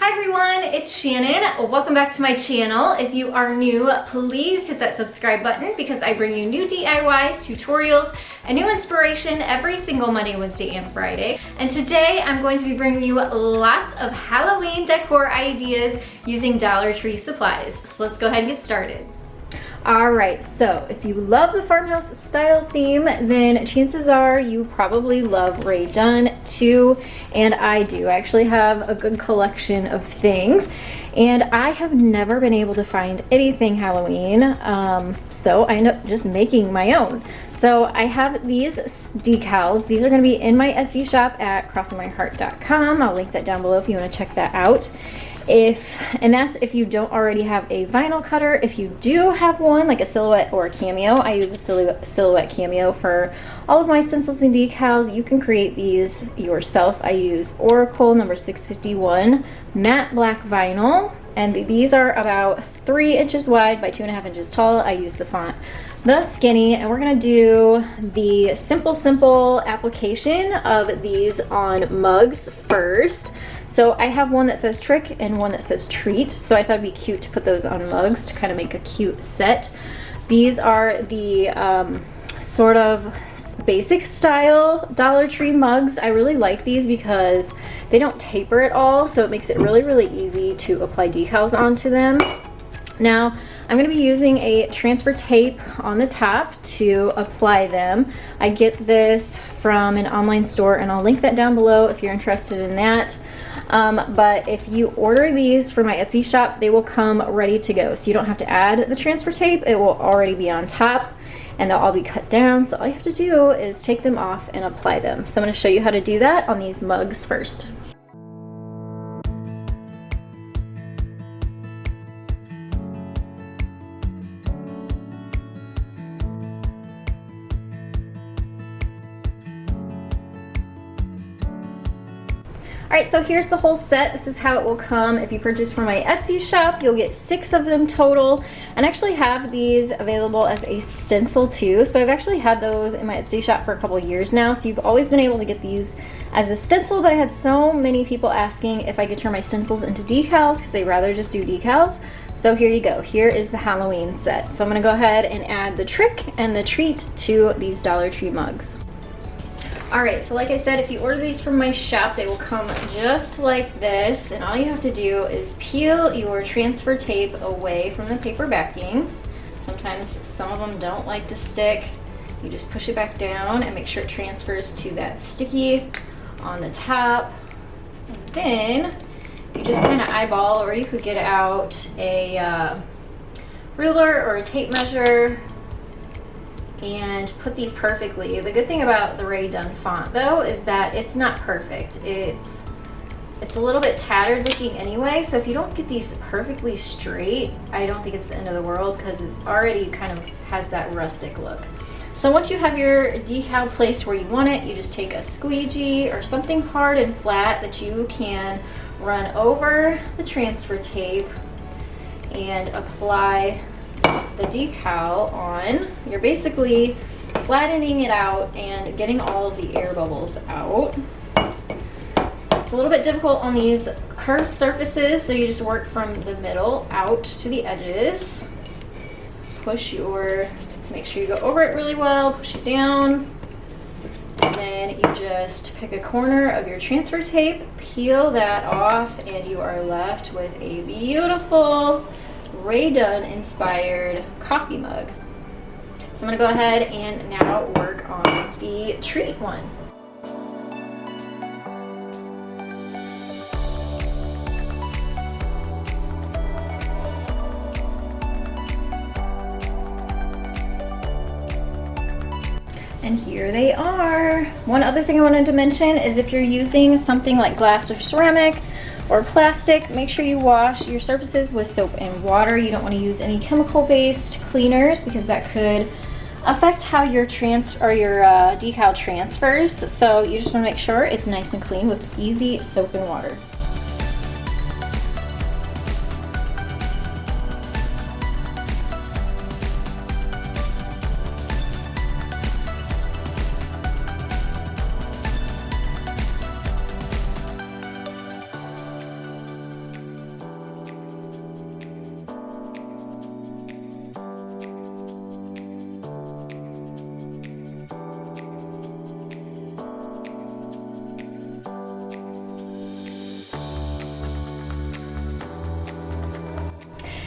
Hi everyone, it's Shannon. Welcome back to my channel. If you are new, please hit that subscribe button because I bring you new DIYs, tutorials, and new inspiration every single Monday, Wednesday, and Friday. And today I'm going to be bringing you lots of Halloween decor ideas using Dollar Tree supplies. So let's go ahead and get started. Alright, so if you love the farmhouse style theme, then chances are you probably love Rae Dunn too, and I do. I actually have a good collection of things, and I have never been able to find anything Halloween, so I end up just making my own. So I have these decals. These are going to be in my Etsy shop at crossingmyheart.com. I'll link that down below if you want to check that out. And that's if you don't already have a vinyl cutter. If you do have one, like a silhouette or a cameo, I use a silhouette cameo for all of my stencils and decals. You can create these yourself. I use Oracle number 651 matte black vinyl, and these are about 3 inches wide by 2.5 inches tall. I use the font The Skinny, and we're gonna do the simple application of these on mugs first. So I have one that says trick and one that says treat, so I thought it'd be cute to put those on mugs to kind of make a cute set. These are the sort of basic style Dollar Tree mugs. I really like these because they don't taper at all, so it makes it really easy to apply decals onto them. Now, I'm going to be using a transfer tape on the top to apply them. I get this from an online store, and I'll link that down below if you're interested in that. But if you order these from my Etsy shop, they will come ready to go. So you don't have to add the transfer tape. It will already be on top, and they'll all be cut down. So all you have to do is take them off and apply them. So I'm going to show you how to do that on these mugs first. Alright, so here's the whole set. This is how it will come. If you purchase from my Etsy shop, you'll get 6 of them total. And I actually have these available as a stencil too. So I've actually had those in my Etsy shop for a couple years now. So you've always been able to get these as a stencil, but I had so many people asking if I could turn my stencils into decals because they'd rather just do decals. So here you go. Here is the Halloween set. So I'm going to go ahead and add the trick and the treat to these Dollar Tree mugs. Alright, so like I said, if you order these from my shop, they will come just like this, and all you have to do is peel your transfer tape away from the paper backing. Sometimes some of them don't like to stick. You just push it back down and make sure it transfers to that sticky on the top. And then you just kind of eyeball, or you could get out a ruler or a tape measure and put these perfectly. The good thing about the Rae Dunn font though is that it's not perfect. It's a little bit tattered looking anyway, so if you don't get these perfectly straight, I don't think it's the end of the world because it already kind of has that rustic look. So once you have your decal placed where you want it, you just take a squeegee or something hard and flat that you can run over the transfer tape and apply the decal on. You're basically flattening it out and getting all of the air bubbles out. It's a little bit difficult on these curved surfaces, so you just work from the middle out to the edges. Make sure you go over it really well, push it down, and then you just pick a corner of your transfer tape, peel that off, and you are left with a beautiful Rae Dunn inspired coffee mug. So I'm going to go ahead and now work on the treat one. And here they are. One other thing I wanted to mention is if you're using something like glass or ceramic or plastic, make sure you wash your surfaces with soap and water. You don't want to use any chemical-based cleaners because that could affect how your decal transfers. So you just want to make sure it's nice and clean with easy soap and water.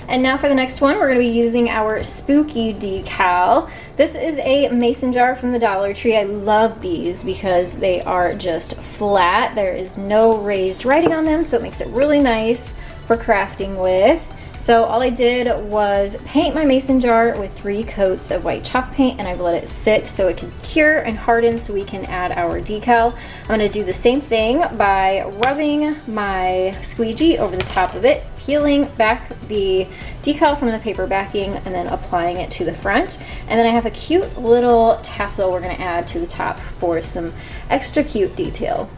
And now for the next one, we're going to be using our spooky decal. This is a mason jar from the Dollar Tree. I love these because they are just flat. There is no raised writing on them, so it makes it really nice for crafting with. So all I did was paint my mason jar with 3 coats of white chalk paint, and I've let it sit so it can cure and harden so we can add our decal. I'm going to do the same thing by rubbing my squeegee over the top of it, peeling back the decal from the paper backing, and then applying it to the front. And then I have a cute little tassel we're going to add to the top for some extra cute detail.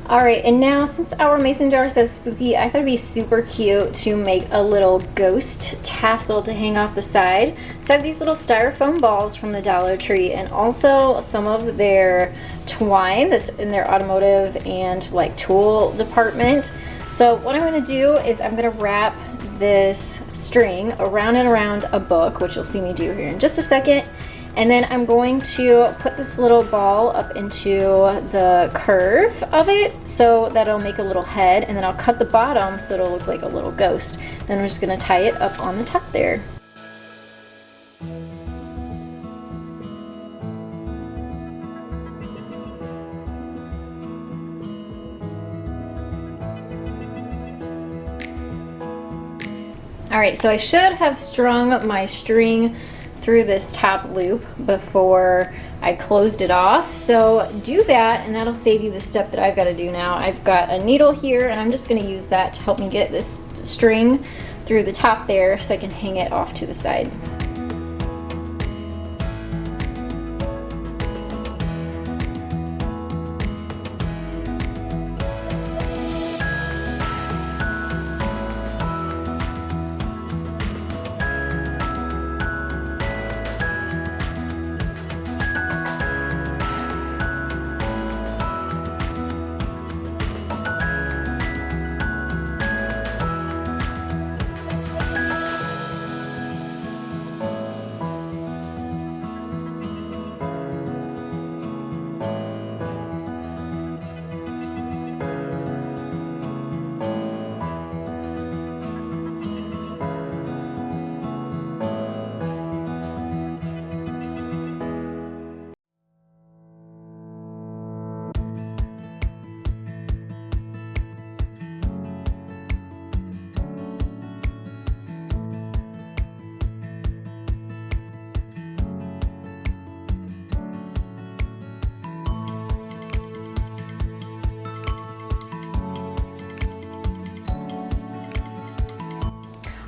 Alright, and now since our mason jar says spooky, I thought it'd be super cute to make a little ghost tassel to hang off the side. So I have these little styrofoam balls from the Dollar Tree, and also some of their twine that's in their automotive and like tool department. So what I'm going to do is I'm going to wrap this string around and around a book, which you'll see me do here in just a second. And then I'm going to put this little ball up into the curve of it so that it'll make a little head, and then I'll cut the bottom so it'll look like a little ghost. Then we're just gonna tie it up on the top there. All right, so I should have strung my string through this top loop before I closed it off. So do that, and that'll save you the step that I've got to do now. I've got a needle here, and I'm just going to use that to help me get this string through the top there so I can hang it off to the side.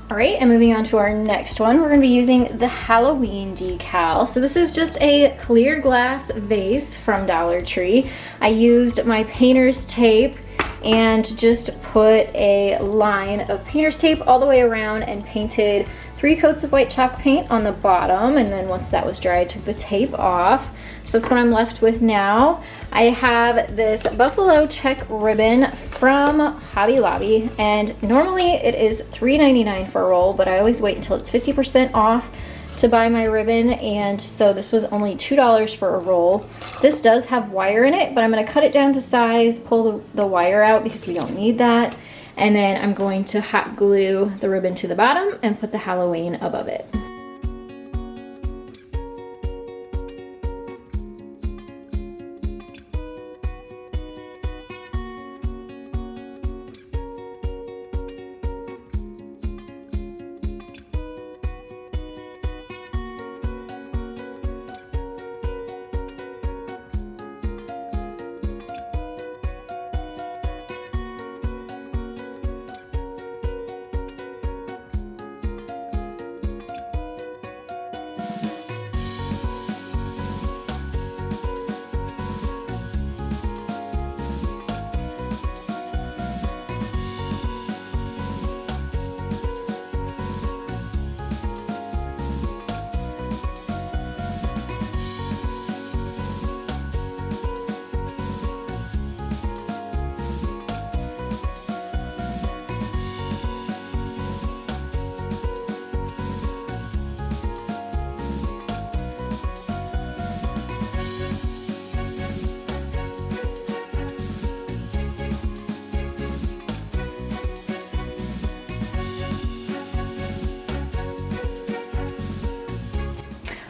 All right, and moving on to our next one, we're gonna be using the Halloween decal. So this is just a clear glass vase from Dollar Tree. I used my painter's tape and just put a line of painter's tape all the way around and painted 3 coats of white chalk paint on the bottom, and then once that was dry, I took the tape off. So that's what I'm left with now. I have this buffalo check ribbon from Hobby Lobby, and normally it is $3.99 for a roll, but I always wait until it's 50% off to buy my ribbon, and so this was only $2 for a roll. This does have wire in it, but I'm going to cut it down to size, pull the wire out because we don't need that, and then I'm going to hot glue the ribbon to the bottom and put the Halloween above it.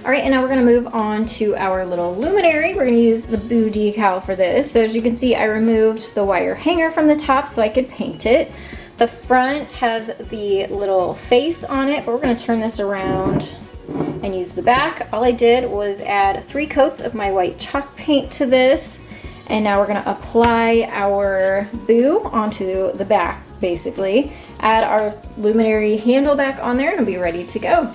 All right, and now we're gonna move on to our little luminary. We're gonna use the Boo decal for this. So as you can see, I removed the wire hanger from the top so I could paint it. The front has the little face on it, but we're gonna turn this around and use the back. All I did was add 3 coats of my white chalk paint to this. And now we're gonna apply our Boo onto the back, basically. Add our luminary handle back on there and be ready to go.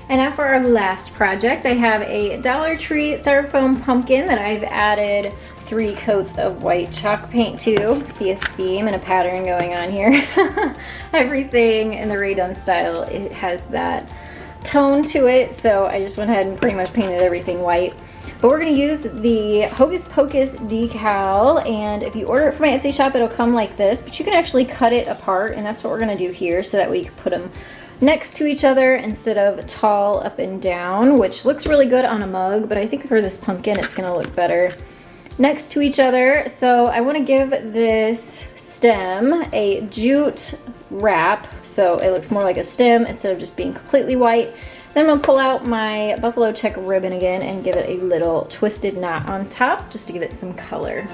And now for our last project, I have a Dollar Tree styrofoam pumpkin that I've added 3 coats of white chalk paint to. See a theme and a pattern going on here. Everything in the redone style, it has that tone to it, so I just went ahead and pretty much painted everything white. But we're gonna use the Hocus Pocus decal, and if you order it from my Etsy shop, it'll come like this, but you can actually cut it apart, and that's what we're gonna do here so that we can put them next to each other instead of tall up and down, which looks really good on a mug, but I think for this pumpkin it's gonna look better next to each other. So I wanna give this stem a jute wrap so it looks more like a stem instead of just being completely white. Then I'm gonna pull out my buffalo check ribbon again and give it a little twisted knot on top just to give it some color.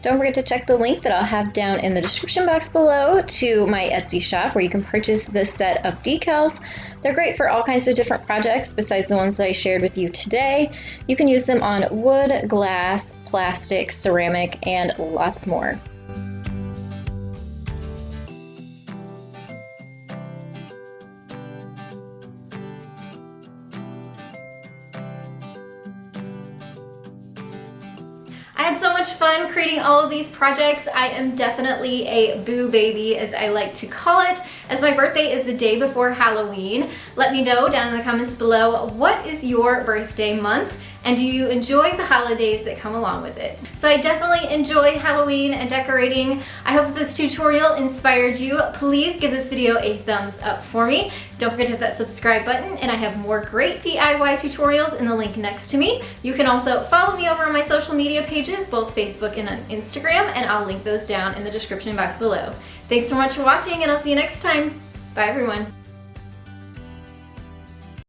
Don't forget to check the link that I'll have down in the description box below to my Etsy shop where you can purchase this set of decals. They're great for all kinds of different projects besides the ones that I shared with you today. You can use them on wood, glass, plastic, ceramic, and lots more. I had so much fun creating all of these projects. I am definitely a Boo baby, as I like to call it, as my birthday is the day before Halloween. Let me know down in the comments below, what is your birthday month? And do you enjoy the holidays that come along with it? So I definitely enjoy Halloween and decorating. I hope this tutorial inspired you. Please give this video a thumbs up for me. Don't forget to hit that subscribe button, and I have more great DIY tutorials in the link next to me. You can also follow me over on my social media pages, both Facebook and Instagram, and I'll link those down in the description box below. Thanks so much for watching, and I'll see you next time. Bye everyone.